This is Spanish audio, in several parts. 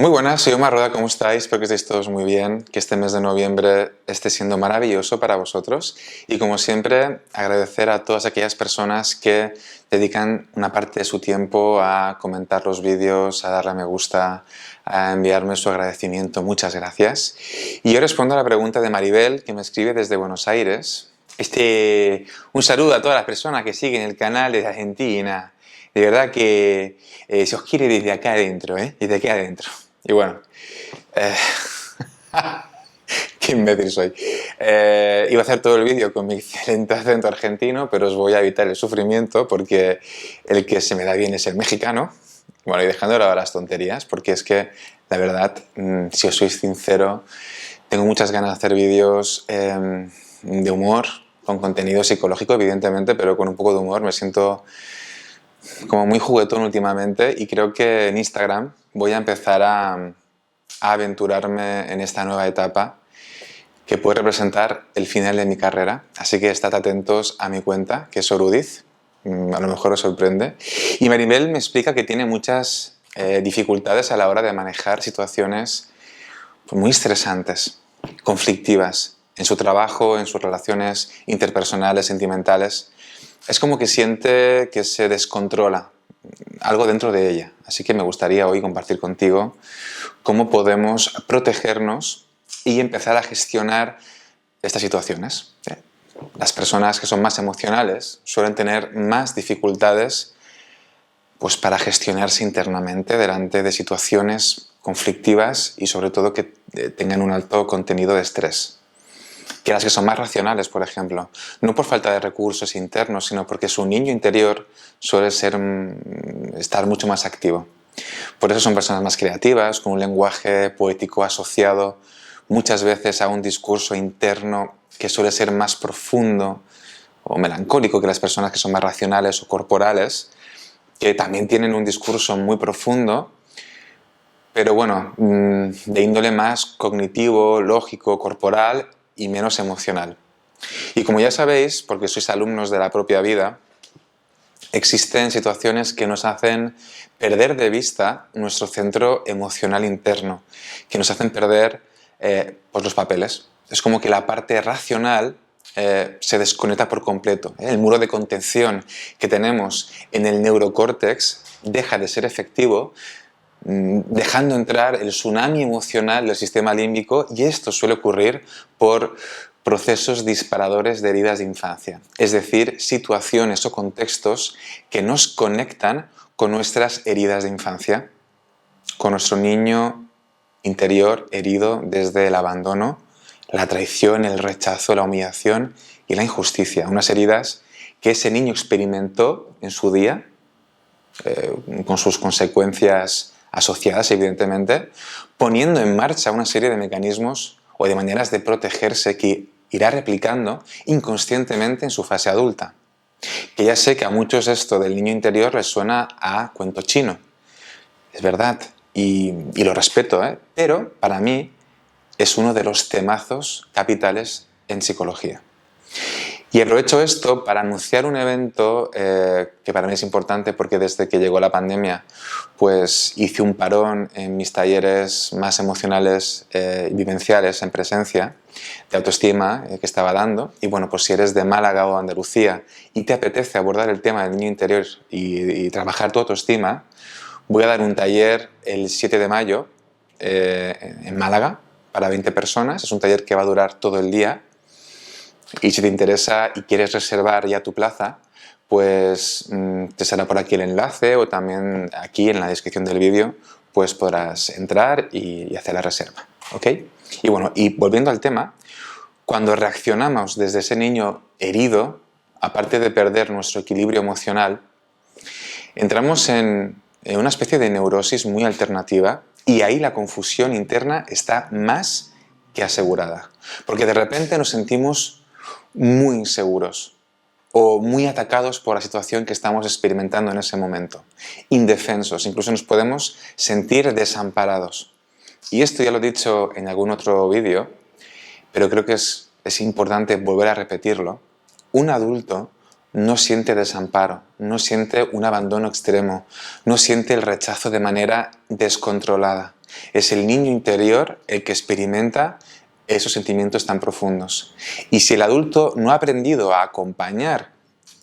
Muy buenas, soy Omar Roda, ¿cómo estáis? Espero que estéis todos muy bien, que este mes de noviembre esté siendo maravilloso para vosotros y como siempre agradecer a todas aquellas personas que dedican una parte de su tiempo a comentar los vídeos, a darle a me gusta, a enviarme su agradecimiento. Muchas gracias. Y yo respondo a la pregunta de Maribel, que me escribe desde Buenos Aires. Un saludo a todas las personas que siguen el canal desde Argentina. De verdad que se os quiere desde acá adentro, desde aquí adentro. Y bueno, qué imbécil soy. Iba a hacer todo el vídeo con mi excelente acento argentino, pero os voy a evitar el sufrimiento porque el que se me da bien es el mexicano. Bueno, y dejando de lado las tonterías, porque es que, la verdad, si os soy sincero, tengo muchas ganas de hacer vídeos de humor, con contenido psicológico, evidentemente, pero con un poco de humor. Me siento como muy juguetón últimamente y creo que en Instagram voy a empezar a aventurarme en esta nueva etapa que puede representar el final de mi carrera. Así que estad atentos a mi cuenta, que es Orudiz. A lo mejor os sorprende. Y Maribel me explica que tiene muchas dificultades a la hora de manejar situaciones muy estresantes, conflictivas, en su trabajo, en sus relaciones interpersonales, sentimentales. Es como que siente que se descontrola algo dentro de ella. Así que me gustaría hoy compartir contigo cómo podemos protegernos y empezar a gestionar estas situaciones. Las personas que son más emocionales suelen tener más dificultades pues, para gestionarse internamente delante de situaciones conflictivas y sobre todo que tengan un alto contenido de estrés. Que las que son más racionales, por ejemplo, no por falta de recursos internos, sino porque su niño interior suele estar mucho más activo. Por eso son personas más creativas, con un lenguaje poético asociado muchas veces a un discurso interno que suele ser más profundo o melancólico que las personas que son más racionales o corporales, que también tienen un discurso muy profundo, pero bueno, de índole más cognitivo, lógico, corporal y menos emocional. Y como ya sabéis, porque sois alumnos de la propia vida, existen situaciones que nos hacen perder de vista nuestro centro emocional interno, que nos hacen perder pues los papeles. Es como que la parte racional se desconecta por completo. El muro de contención que tenemos en el neurocórtex deja de ser efectivo, dejando entrar el tsunami emocional del sistema límbico, y esto suele ocurrir por procesos disparadores de heridas de infancia, es decir, situaciones o contextos que nos conectan con nuestras heridas de infancia, con nuestro niño interior herido desde el abandono, la traición, el rechazo, la humillación y la injusticia, unas heridas que ese niño experimentó en su día, con sus consecuencias asociadas, evidentemente, poniendo en marcha una serie de mecanismos o de maneras de protegerse que irá replicando inconscientemente en su fase adulta. Que ya sé que a muchos esto del niño interior les suena a cuento chino. Es verdad, y lo respeto, pero para mí es uno de los temazos capitales en psicología. Y aprovecho esto para anunciar un evento que para mí es importante porque desde que llegó la pandemia pues hice un parón en mis talleres más emocionales y vivenciales en presencia de autoestima que estaba dando. Y bueno, pues si eres de Málaga o Andalucía y te apetece abordar el tema del niño interior y trabajar tu autoestima, voy a dar un taller el 7 de mayo en Málaga para 20 personas. Es un taller que va a durar todo el día. Y si te interesa y quieres reservar ya tu plaza, pues te será por aquí el enlace o también aquí en la descripción del vídeo pues podrás entrar y hacer la reserva, ¿ok? Y bueno, y volviendo al tema, cuando reaccionamos desde ese niño herido, aparte de perder nuestro equilibrio emocional, entramos en una especie de neurosis muy alternativa y ahí la confusión interna está más que asegurada, porque de repente nos sentimos muy inseguros o muy atacados por la situación que estamos experimentando en ese momento, indefensos, incluso nos podemos sentir desamparados. Y esto ya lo he dicho en algún otro vídeo, pero creo que es importante volver a repetirlo. Un adulto no siente desamparo, no siente un abandono extremo, no siente el rechazo de manera descontrolada. Es el niño interior el que experimenta esos sentimientos tan profundos. Y si el adulto no ha aprendido a acompañar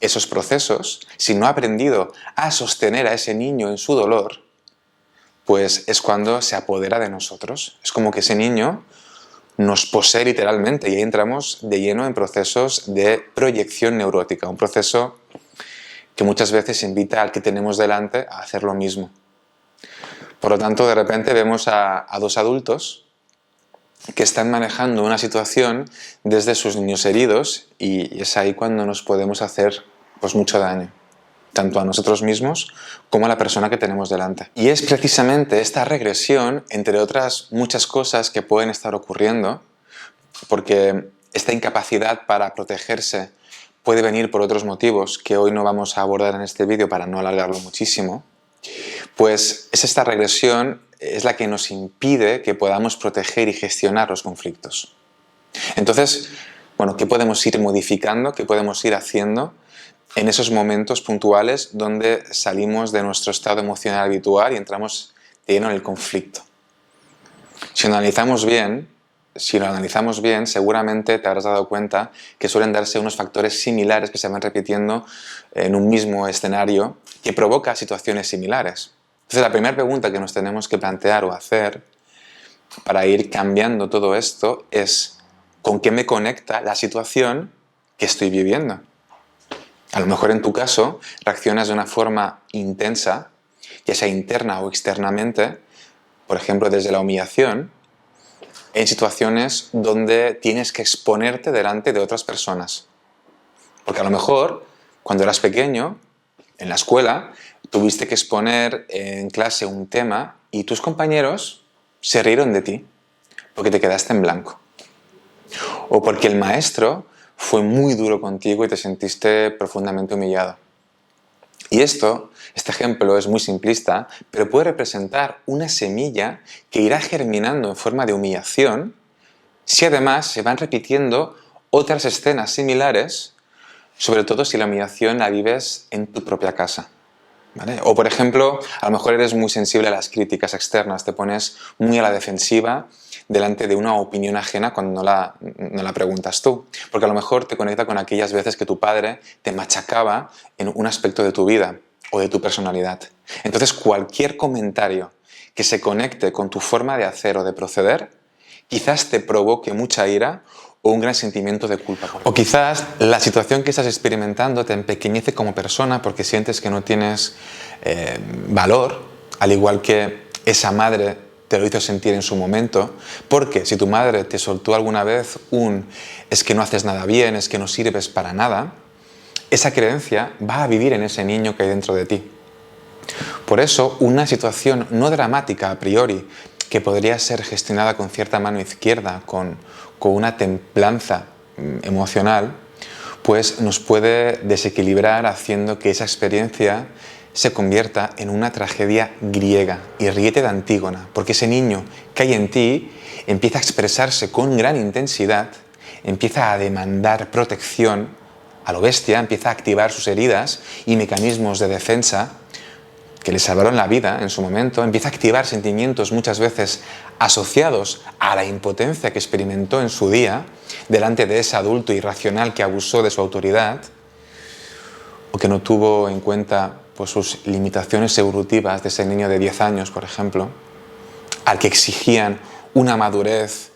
esos procesos, si no ha aprendido a sostener a ese niño en su dolor, pues es cuando se apodera de nosotros. Es como que ese niño nos posee literalmente y ahí entramos de lleno en procesos de proyección neurótica, un proceso que muchas veces invita al que tenemos delante a hacer lo mismo. Por lo tanto, de repente vemos a dos adultos que están manejando una situación desde sus niños heridos y es ahí cuando nos podemos hacer pues mucho daño, tanto a nosotros mismos como a la persona que tenemos delante. Y es precisamente esta regresión, entre otras muchas cosas que pueden estar ocurriendo, porque esta incapacidad para protegerse puede venir por otros motivos que hoy no vamos a abordar en este vídeo para no alargarlo muchísimo, pues es esta regresión es la que nos impide que podamos proteger y gestionar los conflictos. Entonces, bueno, ¿qué podemos ir modificando? ¿Qué podemos ir haciendo en esos momentos puntuales donde salimos de nuestro estado emocional habitual y entramos de lleno en el conflicto? Si lo analizamos bien, seguramente te habrás dado cuenta que suelen darse unos factores similares que se van repitiendo en un mismo escenario que provoca situaciones similares. Entonces, la primera pregunta que nos tenemos que plantear o hacer para ir cambiando todo esto es ¿con qué me conecta la situación que estoy viviendo? A lo mejor en tu caso reaccionas de una forma intensa, ya sea interna o externamente, por ejemplo desde la humillación, en situaciones donde tienes que exponerte delante de otras personas. Porque a lo mejor, cuando eras pequeño, en la escuela, tuviste que exponer en clase un tema y tus compañeros se rieron de ti porque te quedaste en blanco. O porque el maestro fue muy duro contigo y te sentiste profundamente humillado. Y este ejemplo es muy simplista, pero puede representar una semilla que irá germinando en forma de humillación si además se van repitiendo otras escenas similares, sobre todo si la humillación la vives en tu propia casa. ¿Vale? O por ejemplo, a lo mejor eres muy sensible a las críticas externas, te pones muy a la defensiva delante de una opinión ajena cuando no la preguntas tú. Porque a lo mejor te conecta con aquellas veces que tu padre te machacaba en un aspecto de tu vida o de tu personalidad. Entonces cualquier comentario que se conecte con tu forma de hacer o de proceder, quizás te provoque mucha ira o un gran sentimiento de culpa. O quizás la situación que estás experimentando te empequeñece como persona porque sientes que no tienes valor, al igual que esa madre te lo hizo sentir en su momento, porque si tu madre te soltó alguna vez es que no haces nada bien, es que no sirves para nada, esa creencia va a vivir en ese niño que hay dentro de ti. Por eso, una situación no dramática a priori, que podría ser gestionada con cierta mano izquierda, con una templanza emocional, pues nos puede desequilibrar haciendo que esa experiencia se convierta en una tragedia griega. Y ríete de Antígona, porque ese niño que hay en ti empieza a expresarse con gran intensidad, empieza a demandar protección a lo bestia, empieza a activar sus heridas y mecanismos de defensa que le salvaron la vida en su momento, empieza a activar sentimientos muchas veces asociados a la impotencia que experimentó en su día delante de ese adulto irracional que abusó de su autoridad o que no tuvo en cuenta pues, sus limitaciones evolutivas de ese niño de 10 años, por ejemplo, al que exigían una madurez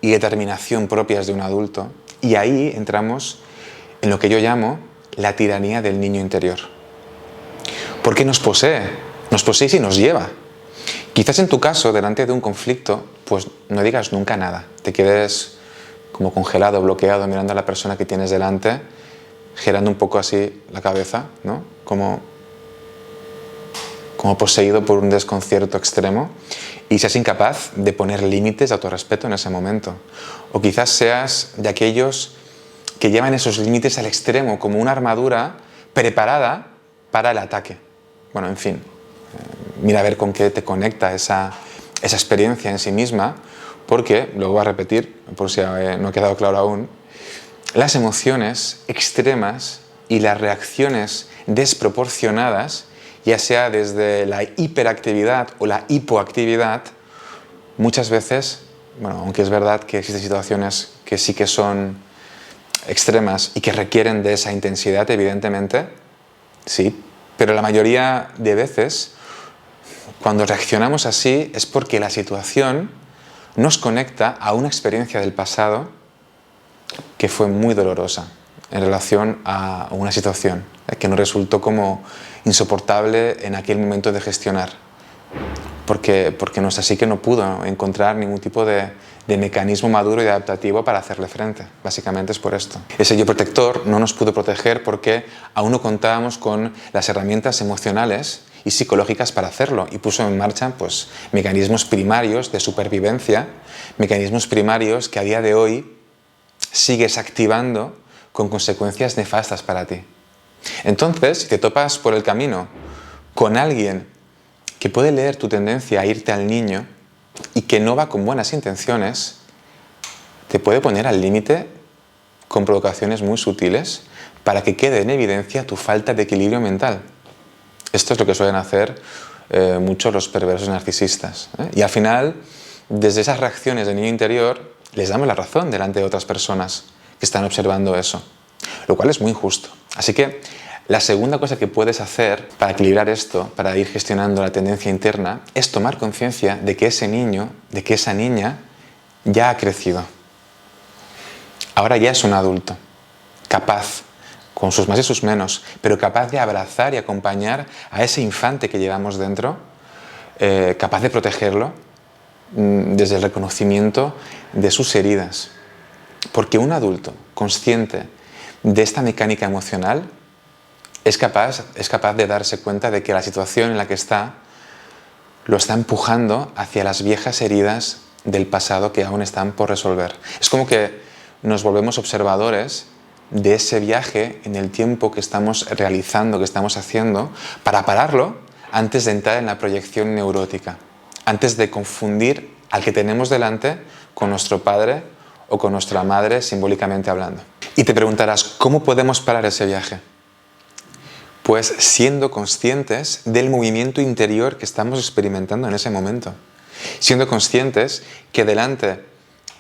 y determinación propias de un adulto. Y ahí entramos en lo que yo llamo la tiranía del niño interior. Porque nos posee y nos lleva. Quizás en tu caso, delante de un conflicto, pues no digas nunca nada. Te quedes como congelado, bloqueado, mirando a la persona que tienes delante, girando un poco así la cabeza, ¿no? Como poseído por un desconcierto extremo y seas incapaz de poner límites a tu respeto en ese momento. O quizás seas de aquellos que llevan esos límites al extremo, como una armadura preparada para el ataque. Bueno, en fin, mira a ver con qué te conecta esa experiencia en sí misma, porque, lo voy a repetir, por si no ha quedado claro aún, las emociones extremas y las reacciones desproporcionadas, ya sea desde la hiperactividad o la hipoactividad, muchas veces, bueno, aunque es verdad que existen situaciones que sí que son extremas y que requieren de esa intensidad, evidentemente, sí, pero la mayoría de veces, cuando reaccionamos así, es porque la situación nos conecta a una experiencia del pasado que fue muy dolorosa en relación a una situación que nos resultó como insoportable en aquel momento de gestionar. Porque no es así, que no pudo encontrar ningún tipo de mecanismo maduro y adaptativo para hacerle frente. Básicamente es por esto. Ese yo protector no nos pudo proteger porque aún no contábamos con las herramientas emocionales y psicológicas para hacerlo, y puso en marcha pues, mecanismos primarios de supervivencia, mecanismos primarios que a día de hoy sigues activando con consecuencias nefastas para ti. Entonces, si te topas por el camino con alguien que puede leer tu tendencia a irte al niño y que no va con buenas intenciones, te puede poner al límite con provocaciones muy sutiles para que quede en evidencia tu falta de equilibrio mental. Esto es lo que suelen hacer muchos los perversos narcisistas. Y al final, desde esas reacciones de niño interior, les damos la razón delante de otras personas que están observando eso, lo cual es muy injusto. Así que la segunda cosa que puedes hacer para equilibrar esto, para ir gestionando la tendencia interna, es tomar conciencia de que ese niño, de que esa niña ya ha crecido. Ahora ya es un adulto, capaz, con sus más y sus menos, pero capaz de abrazar y acompañar a ese infante que llevamos dentro, capaz de protegerlo desde el reconocimiento de sus heridas. Porque un adulto consciente de esta mecánica emocional es capaz de darse cuenta de que la situación en la que está lo está empujando hacia las viejas heridas del pasado que aún están por resolver. Es como que nos volvemos observadores de ese viaje en el tiempo que estamos realizando, que estamos haciendo, para pararlo antes de entrar en la proyección neurótica, antes de confundir al que tenemos delante con nuestro padre o con nuestra madre, simbólicamente hablando. Y te preguntarás, ¿cómo podemos parar ese viaje? Pues siendo conscientes del movimiento interior que estamos experimentando en ese momento. Siendo conscientes que delante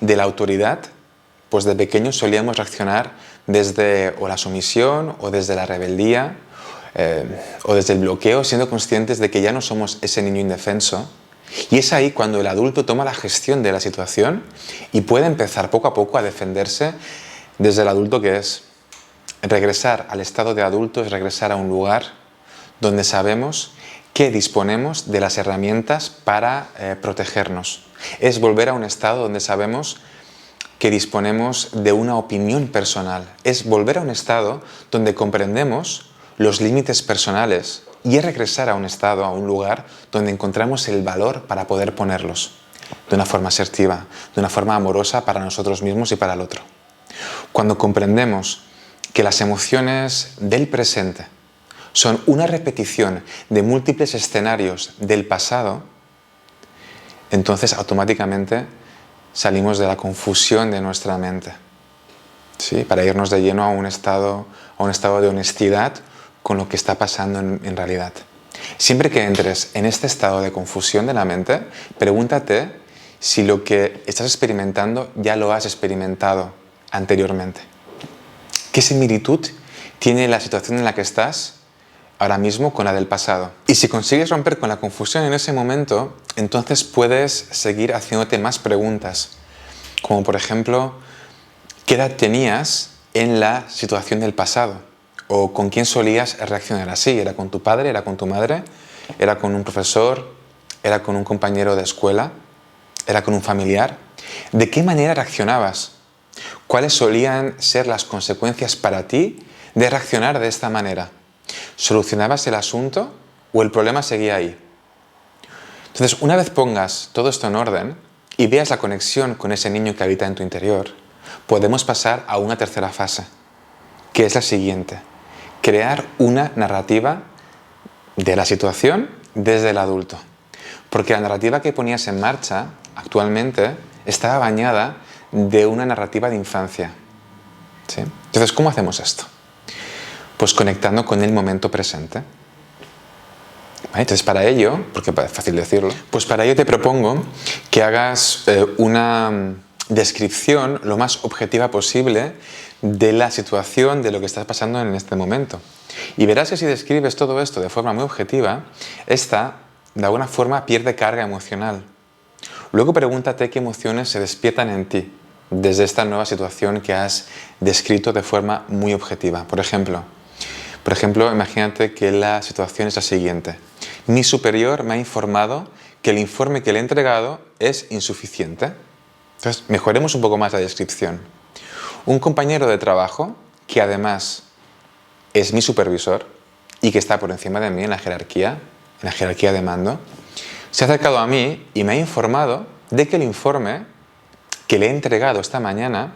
de la autoridad, pues de pequeños solíamos reaccionar desde o la sumisión o desde la rebeldía o desde el bloqueo, siendo conscientes de que ya no somos ese niño indefenso. Y es ahí cuando el adulto toma la gestión de la situación y puede empezar poco a poco a defenderse desde el adulto que es. Regresar al estado de adulto es regresar a un lugar donde sabemos que disponemos de las herramientas para protegernos. Es volver a un estado donde sabemos que disponemos de una opinión personal. Es volver a un estado donde comprendemos los límites personales y es regresar a un estado, a un lugar donde encontramos el valor para poder ponerlos de una forma asertiva, de una forma amorosa para nosotros mismos y para el otro. Cuando comprendemos que las emociones del presente son una repetición de múltiples escenarios del pasado, entonces automáticamente salimos de la confusión de nuestra mente, ¿sí? Para irnos de lleno a un estado de honestidad con lo que está pasando en realidad. Siempre que entres en este estado de confusión de la mente, pregúntate si lo que estás experimentando ya lo has experimentado anteriormente. ¿Qué similitud tiene la situación en la que estás ahora mismo con la del pasado? Y si consigues romper con la confusión en ese momento, entonces puedes seguir haciéndote más preguntas, como por ejemplo, ¿qué edad tenías en la situación del pasado? ¿O con quién solías reaccionar así? ¿Era con tu padre? ¿Era con tu madre? ¿Era con un profesor? ¿Era con un compañero de escuela? ¿Era con un familiar? ¿De qué manera reaccionabas? ¿Cuáles solían ser las consecuencias para ti de reaccionar de esta manera? ¿Solucionabas el asunto o el problema seguía ahí? Entonces, una vez pongas todo esto en orden y veas la conexión con ese niño que habita en tu interior, podemos pasar a una tercera fase, que es la siguiente: crear una narrativa de la situación desde el adulto. Porque la narrativa que ponías en marcha actualmente estaba bañada de una narrativa de infancia, ¿sí? Entonces, ¿cómo hacemos esto? Pues conectando con el momento presente. ¿Vale? Entonces para ello, porque es fácil decirlo, pues para ello te propongo que hagas una descripción lo más objetiva posible de la situación, de lo que estás pasando en este momento. Y verás que si describes todo esto de forma muy objetiva, esta de alguna forma pierde carga emocional. Luego pregúntate qué emociones se despiertan en ti desde esta nueva situación que has descrito de forma muy objetiva. Por ejemplo, imagínate que la situación es la siguiente. Mi superior me ha informado que el informe que le he entregado es insuficiente. Entonces, mejoremos un poco más la descripción. Un compañero de trabajo, que además es mi supervisor y que está por encima de mí en la jerarquía de mando, se ha acercado a mí y me ha informado de que el informe que le he entregado esta mañana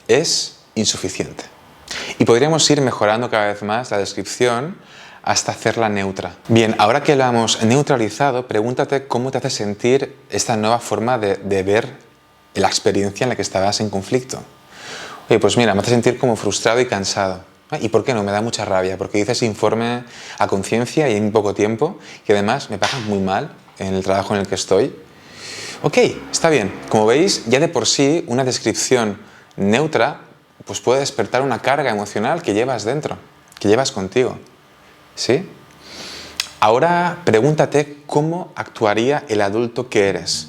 es insuficiente. Y podríamos ir mejorando cada vez más la descripción hasta hacerla neutra. Bien, ahora que la hemos neutralizado, pregúntate cómo te hace sentir esta nueva forma de ver la experiencia en la que estabas en conflicto. Oye, pues mira, me hace sentir como frustrado y cansado. ¿Y por qué no? Me da mucha rabia, porque hice ese informe a conciencia y en poco tiempo, y además me pagan muy mal en el trabajo en el que estoy. Ok, está bien. Como veis, ya de por sí una descripción neutra pues puede despertar una carga emocional que llevas dentro, que llevas contigo. ¿Sí? Ahora pregúntate cómo actuaría el adulto que eres.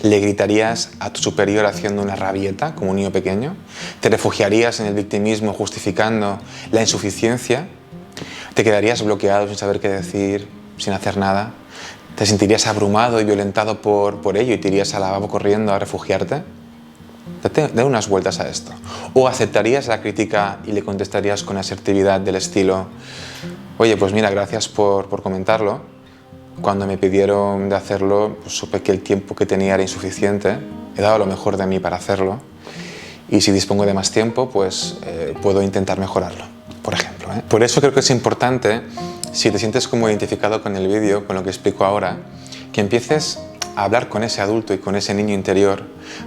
¿Le gritarías a tu superior haciendo una rabieta como un niño pequeño? ¿Te refugiarías en el victimismo justificando la insuficiencia? ¿Te quedarías bloqueado sin saber qué decir, sin hacer nada? ¿Te sentirías abrumado y violentado por ello y te irías al lavabo corriendo a refugiarte? Date unas vueltas a esto. ¿O aceptarías la crítica y le contestarías con asertividad del estilo: oye, pues mira, gracias por comentarlo. Cuando me pidieron de hacerlo, pues supe que el tiempo que tenía era insuficiente. He dado lo mejor de mí para hacerlo. Y si dispongo de más tiempo, pues puedo intentar mejorarlo, por ejemplo. Por eso creo que es importante, si te sientes como identificado con el vídeo, con lo que explico ahora, que empieces a hablar con ese adulto y con ese niño interior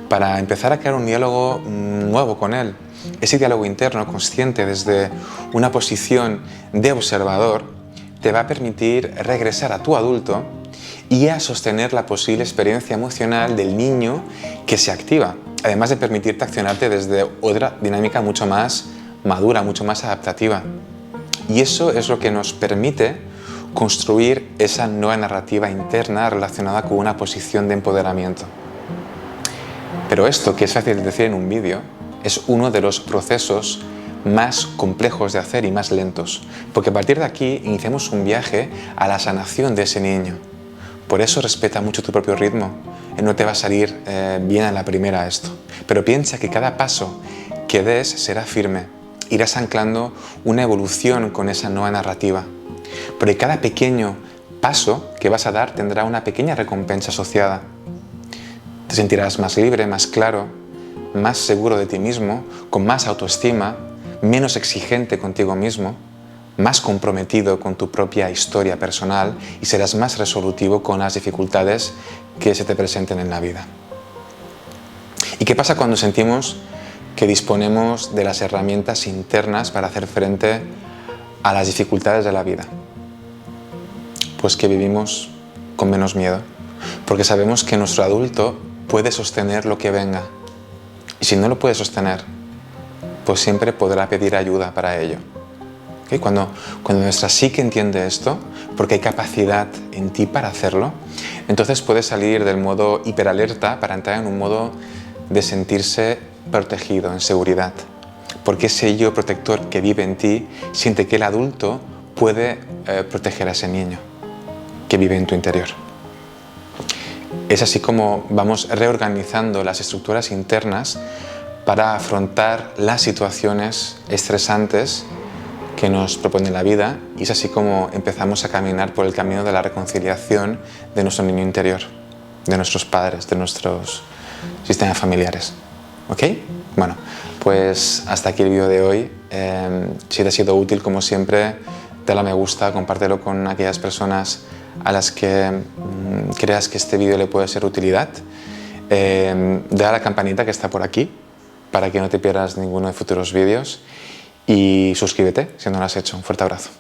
para empezar a crear un diálogo nuevo con él. Ese diálogo interno, consciente, desde una posición de observador, te va a permitir regresar a tu adulto y a sostener la posible experiencia emocional del niño que se activa, además de permitirte accionarte desde otra dinámica mucho más madura, mucho más adaptativa. Y eso es lo que nos permite construir esa nueva narrativa interna relacionada con una posición de empoderamiento. Pero esto, que es fácil de decir en un vídeo, es uno de los procesos más complejos de hacer y más lentos, porque a partir de aquí iniciamos un viaje a la sanación de ese niño. Por eso respeta mucho tu propio ritmo. No te va a salir bien a la primera esto, pero piensa que cada paso que des será firme. Irás anclando una evolución con esa nueva narrativa. Porque cada pequeño paso que vas a dar tendrá una pequeña recompensa asociada. Te sentirás más libre, más claro, más seguro de ti mismo, con más autoestima, menos exigente contigo mismo, más comprometido con tu propia historia personal y serás más resolutivo con las dificultades que se te presenten en la vida. ¿Y qué pasa cuando sentimos que disponemos de las herramientas internas para hacer frente a las dificultades de la vida? Pues que vivimos con menos miedo, porque sabemos que nuestro adulto puede sostener lo que venga. Y si no lo puede sostener, pues siempre podrá pedir ayuda para ello. ¿Okay? Cuando nuestra psique entiende esto, porque hay capacidad en ti para hacerlo, entonces puedes salir del modo hiperalerta para entrar en un modo de sentirse protegido, en seguridad. Porque ese yo protector que vive en ti siente que el adulto puede proteger a ese niño que vive en tu interior. Es así como vamos reorganizando las estructuras internas para afrontar las situaciones estresantes que nos propone la vida, y es así como empezamos a caminar por el camino de la reconciliación de nuestro niño interior, de nuestros padres, de nuestros sistemas familiares. ¿Ok? Bueno, pues hasta aquí el vídeo de hoy. Si te ha sido útil, como siempre, dale a me gusta, compártelo con aquellas personas a las que creas que este vídeo le puede ser de utilidad. Dale a la campanita que está por aquí para que no te pierdas ninguno de futuros vídeos. y suscríbete si no lo has hecho. Un fuerte abrazo.